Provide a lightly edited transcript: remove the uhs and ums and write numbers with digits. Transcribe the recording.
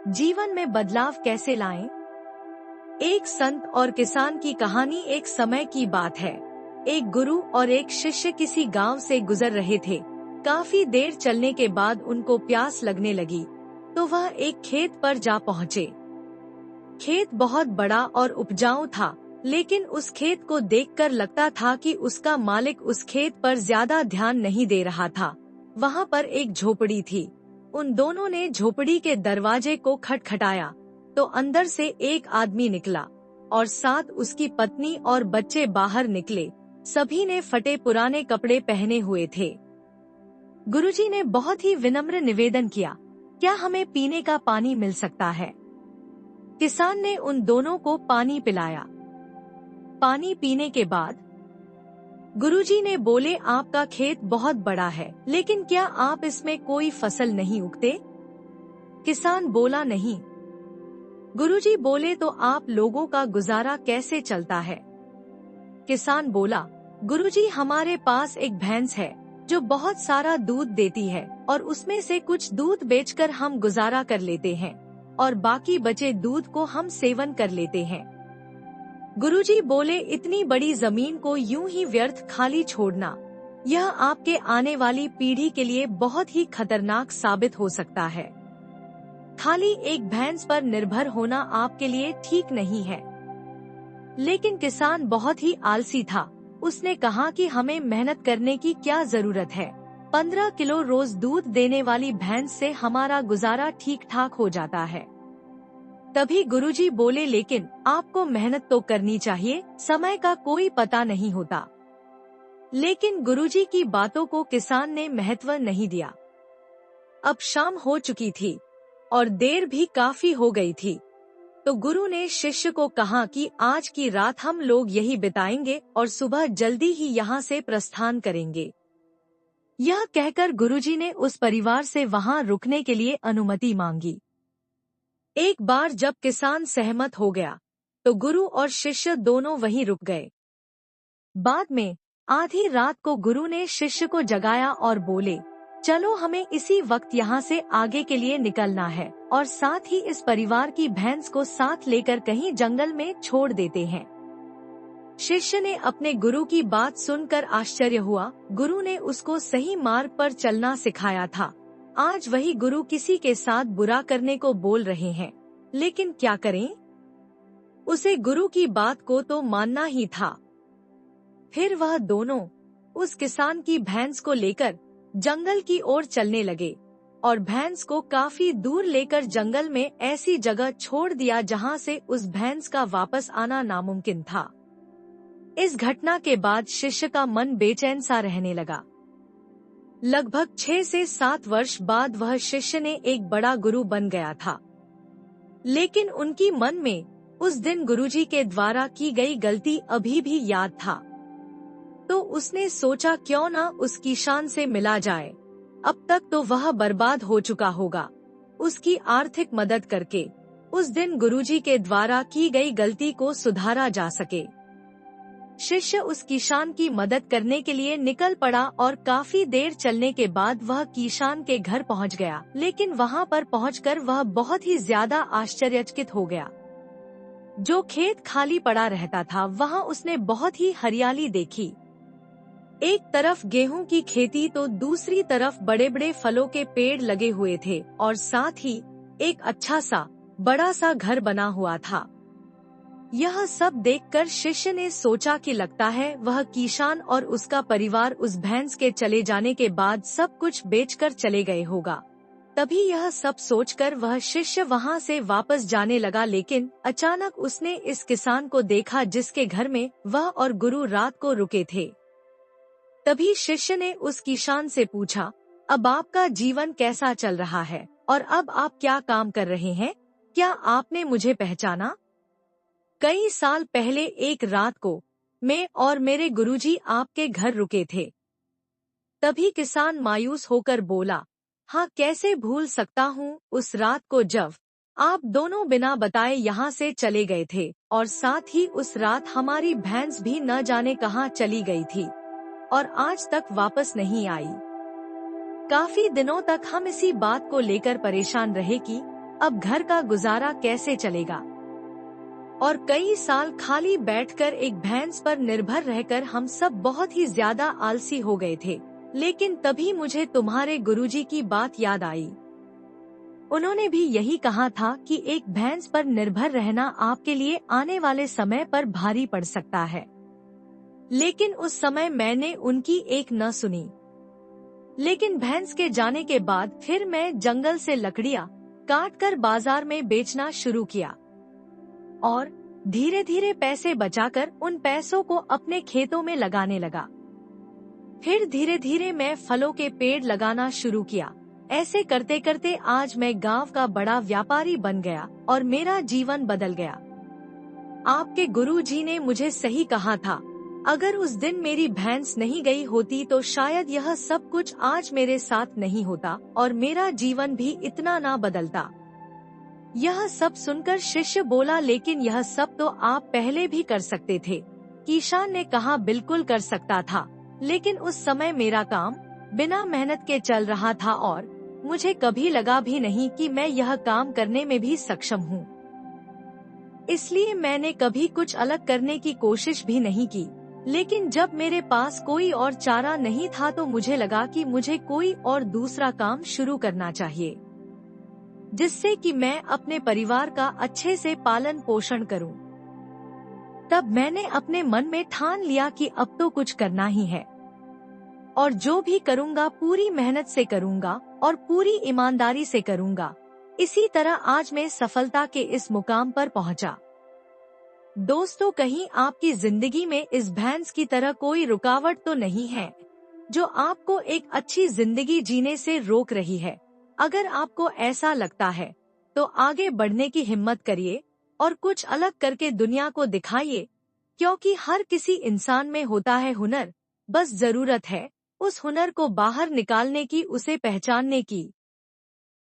जीवन में बदलाव कैसे लाएं? एक संत और किसान की कहानी। एक समय की बात है, एक गुरु और एक शिष्य किसी गांव से गुजर रहे थे। काफी देर चलने के बाद उनको प्यास लगने लगी, तो वह एक खेत पर जा पहुँचे। खेत बहुत बड़ा और उपजाऊ था, लेकिन उस खेत को देखकर लगता था कि उसका मालिक उस खेत पर ज्यादा ध्यान नहीं दे रहा था। वहाँ पर एक झोपड़ी थी। उन दोनों ने झोपड़ी के दरवाजे को खटखटाया, तो अंदर से एक आदमी निकला और साथ उसकी पत्नी और बच्चे बाहर निकले। सभी ने फटे पुराने कपड़े पहने हुए थे। गुरुजी ने बहुत ही विनम्र निवेदन किया, क्या हमें पीने का पानी मिल सकता है? किसान ने उन दोनों को पानी पिलाया। पानी पीने के बाद गुरुजी ने बोले, आपका खेत बहुत बड़ा है, लेकिन क्या आप इसमें कोई फसल नहीं उगते? किसान बोला, नहीं। गुरुजी बोले, तो आप लोगों का गुजारा कैसे चलता है? किसान बोला, गुरुजी हमारे पास एक भैंस है जो बहुत सारा दूध देती है और उसमें से कुछ दूध बेचकर हम गुजारा कर लेते हैं और बाकी बचे दूध को हम सेवन कर लेते हैं। गुरुजी बोले, इतनी बड़ी जमीन को यूं ही व्यर्थ खाली छोड़ना, यह आपके आने वाली पीढ़ी के लिए बहुत ही खतरनाक साबित हो सकता है। खाली एक भैंस पर निर्भर होना आपके लिए ठीक नहीं है। लेकिन किसान बहुत ही आलसी था। उसने कहा कि हमें मेहनत करने की क्या जरूरत है? 15 किलो रोज दूध देने वाली भैंस से हमारा गुजारा ठीक ठाक हो जाता है। तभी गुरुजी बोले, लेकिन आपको मेहनत तो करनी चाहिए, समय का कोई पता नहीं होता। लेकिन गुरुजी की बातों को किसान ने महत्व नहीं दिया। अब शाम हो चुकी थी और देर भी काफी हो गई थी, तो गुरु ने शिष्य को कहा कि आज की रात हम लोग यही बिताएंगे और सुबह जल्दी ही यहाँ से प्रस्थान करेंगे। यह कहकर गुरुजी ने उस परिवार से वहाँ रुकने के लिए अनुमति मांगी। एक बार जब किसान सहमत हो गया, तो गुरु और शिष्य दोनों वहीं रुक गए। बाद में आधी रात को गुरु ने शिष्य को जगाया और बोले, चलो हमें इसी वक्त यहाँ से आगे के लिए निकलना है और साथ ही इस परिवार की भैंस को साथ लेकर कहीं जंगल में छोड़ देते हैं। शिष्य ने अपने गुरु की बात सुनकर आश्चर्य हुआ। गुरु ने उसको सही मार्ग पर चलना सिखाया था। आज वही गुरु किसी के साथ बुरा करने को बोल रहे हैं, लेकिन क्या करें? उसे गुरु की बात को तो मानना ही था। फिर वह दोनों उस किसान की भैंस को लेकर जंगल की ओर चलने लगे और भैंस को काफी दूर लेकर जंगल में ऐसी जगह छोड़ दिया जहां से उस भैंस का वापस आना नामुमकिन था। इस घटना के बाद शिष्य का मन बेचैन सा रहने लगा। लगभग 6 से 7 वर्ष बाद वह शिष्य ने एक बड़ा गुरु बन गया था, लेकिन उनकी मन में उस दिन गुरुजी के द्वारा की गई गलती अभी भी याद था। तो उसने सोचा, क्यों ना उस किसान से मिला जाए। अब तक तो वह बर्बाद हो चुका होगा। उसकी आर्थिक मदद करके उस दिन गुरुजी के द्वारा की गई गलती को सुधारा जा सके। शिष्य उस किसान की मदद करने के लिए निकल पड़ा और काफी देर चलने के बाद वह किसान के घर पहुंच गया। लेकिन वहां पर पहुंचकर वह बहुत ही ज्यादा आश्चर्यचकित हो गया। जो खेत खाली पड़ा रहता था, वहां उसने बहुत ही हरियाली देखी। एक तरफ गेहूं की खेती तो दूसरी तरफ बड़े बड़े फलों के पेड़ लगे हुए थे और साथ ही एक अच्छा सा बड़ा सा घर बना हुआ था। यह सब देखकर शिष्य ने सोचा कि लगता है वह किसान और उसका परिवार उस भैंस के चले जाने के बाद सब कुछ बेचकर चले गए होगा। तभी यह सब सोचकर वह शिष्य वहां से वापस जाने लगा, लेकिन अचानक उसने इस किसान को देखा जिसके घर में वह और गुरु रात को रुके थे। तभी शिष्य ने उस किसान से पूछा, अब आपका जीवन कैसा चल रहा है और अब आप क्या काम कर रहे हैं? क्या आपने मुझे पहचाना? कई साल पहले एक रात को मैं और मेरे गुरुजी आपके घर रुके थे। तभी किसान मायूस होकर बोला, हाँ, कैसे भूल सकता हूँ उस रात को जब आप दोनों बिना बताए यहाँ से चले गए थे और साथ ही उस रात हमारी भैंस भी न जाने कहाँ चली गई थी और आज तक वापस नहीं आई। काफी दिनों तक हम इसी बात को लेकर परेशान रहे कि अब घर का गुजारा कैसे चलेगा। और कई साल खाली बैठकर एक भैंस पर निर्भर रहकर हम सब बहुत ही ज्यादा आलसी हो गए थे। लेकिन तभी मुझे तुम्हारे गुरुजी की बात याद आई। उन्होंने भी यही कहा था कि एक भैंस पर निर्भर रहना आपके लिए आने वाले समय पर भारी पड़ सकता है। लेकिन उस समय मैंने उनकी एक न सुनी। लेकिन भैंस के जाने के बाद फिर मैं जंगल से लकड़ियां काटकर बाजार में बेचना शुरू किया और धीरे धीरे पैसे बचाकर उन पैसों को अपने खेतों में लगाने लगा। फिर धीरे धीरे मैं फलों के पेड़ लगाना शुरू किया। ऐसे करते करते आज मैं गांव का बड़ा व्यापारी बन गया और मेरा जीवन बदल गया। आपके गुरुजी ने मुझे सही कहा था, अगर उस दिन मेरी भैंस नहीं गई होती तो शायद यह सब कुछ आज मेरे साथ नहीं होता और मेरा जीवन भी इतना ना बदलता। यह सब सुनकर शिष्य बोला, लेकिन यह सब तो आप पहले भी कर सकते थे। किशान ने कहा, बिल्कुल कर सकता था, लेकिन उस समय मेरा काम बिना मेहनत के चल रहा था और मुझे कभी लगा भी नहीं कि मैं यह काम करने में भी सक्षम हूँ। इसलिए मैंने कभी कुछ अलग करने की कोशिश भी नहीं की। लेकिन जब मेरे पास कोई और चारा नहीं था तो मुझे लगा कि मुझे कोई और दूसरा काम शुरू करना चाहिए, जिससे कि मैं अपने परिवार का अच्छे से पालन पोषण करूं। तब मैंने अपने मन में ठान लिया कि अब तो कुछ करना ही है और जो भी करूंगा पूरी मेहनत से करूंगा और पूरी ईमानदारी से करूंगा। इसी तरह आज मैं सफलता के इस मुकाम पर पहुंचा। दोस्तों, कहीं आपकी जिंदगी में इस भैंस की तरह कोई रुकावट तो नहीं है जो आपको एक अच्छी जिंदगी जीने से रोक रही है। अगर आपको ऐसा लगता है तो आगे बढ़ने की हिम्मत करिए और कुछ अलग करके दुनिया को दिखाइए, क्योंकि हर किसी इंसान में होता है हुनर। बस जरूरत है उस हुनर को बाहर निकालने की, उसे पहचानने की।